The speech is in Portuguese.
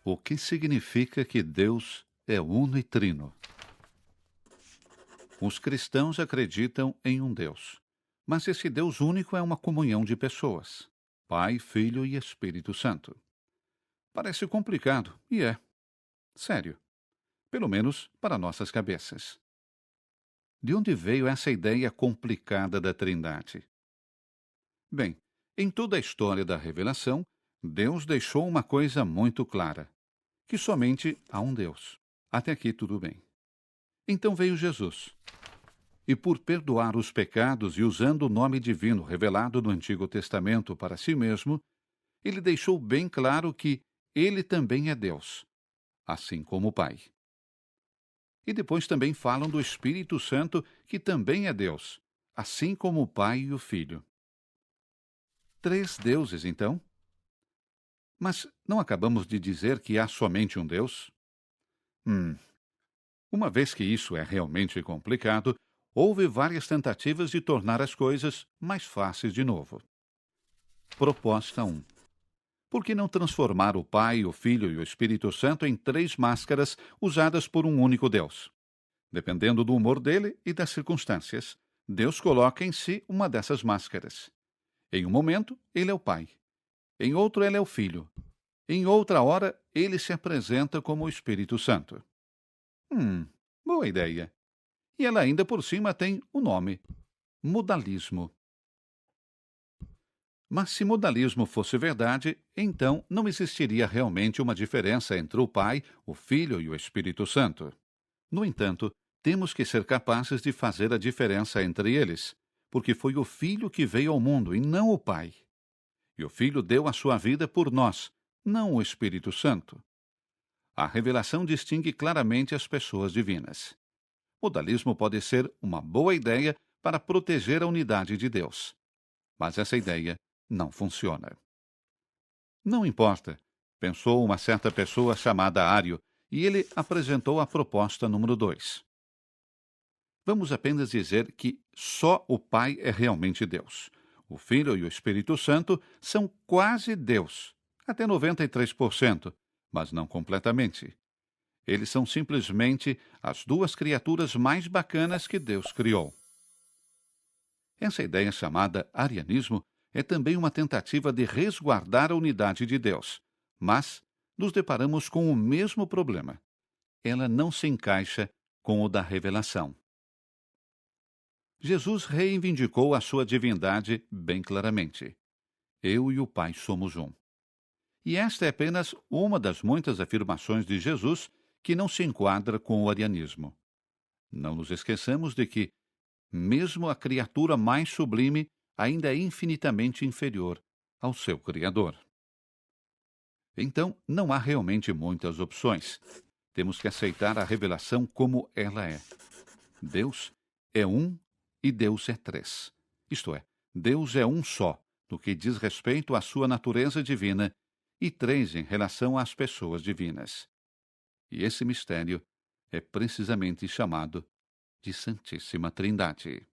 O que significa que Deus é uno e trino? Os cristãos acreditam em um Deus, mas esse Deus único é uma comunhão de pessoas: Pai, Filho e Espírito Santo. Parece complicado, e é. Sério. Pelo menos para nossas cabeças. De onde veio essa ideia complicada da Trindade? Bem, em toda a história da revelação, Deus deixou uma coisa muito clara: que somente há um Deus. Até aqui tudo bem. Então veio Jesus. E por perdoar os pecados e usando o nome divino revelado no Antigo Testamento para si mesmo, ele deixou bem claro que ele também é Deus, assim como o Pai. E depois também falam do Espírito Santo, que também é Deus, assim como o Pai e o Filho. Três deuses, então? Mas não acabamos de dizer que há somente um Deus? Uma vez que isso é realmente complicado, houve várias tentativas de tornar as coisas mais fáceis de novo. Proposta 1. Por que não transformar o Pai, o Filho e o Espírito Santo em três máscaras usadas por um único Deus? Dependendo do humor dele e das circunstâncias, Deus coloca em si uma dessas máscaras. Em um momento, ele é o Pai. Em outro, ele é o Filho. Em outra hora, ele se apresenta como o Espírito Santo. Boa ideia. E ela ainda por cima tem o nome: modalismo. Mas se modalismo fosse verdade, então não existiria realmente uma diferença entre o Pai, o Filho e o Espírito Santo. No entanto, temos que ser capazes de fazer a diferença entre eles, porque foi o Filho que veio ao mundo e não o Pai. E o Filho deu a sua vida por nós, não o Espírito Santo. A revelação distingue claramente as pessoas divinas. Modalismo pode ser uma boa ideia para proteger a unidade de Deus. Mas essa ideia não funciona. Não importa, pensou uma certa pessoa chamada Ário, e ele apresentou a proposta número 2. Vamos apenas dizer que só o Pai é realmente Deus. O Filho e o Espírito Santo são quase Deus, até 93%, mas não completamente. Eles são simplesmente as duas criaturas mais bacanas que Deus criou. Essa ideia chamada arianismo é também uma tentativa de resguardar a unidade de Deus, mas nos deparamos com o mesmo problema. Ela não se encaixa com o da revelação. Jesus reivindicou a sua divindade bem claramente. Eu e o Pai somos um. E esta é apenas uma das muitas afirmações de Jesus que não se enquadra com o arianismo. Não nos esqueçamos de que, mesmo a criatura mais sublime ainda é infinitamente inferior ao seu Criador. Então, não há realmente muitas opções. Temos que aceitar a revelação como ela é. Deus é um e Deus é três. Isto é, Deus é um só, no que diz respeito à sua natureza divina, e três em relação às pessoas divinas. E esse mistério é precisamente chamado de Santíssima Trindade.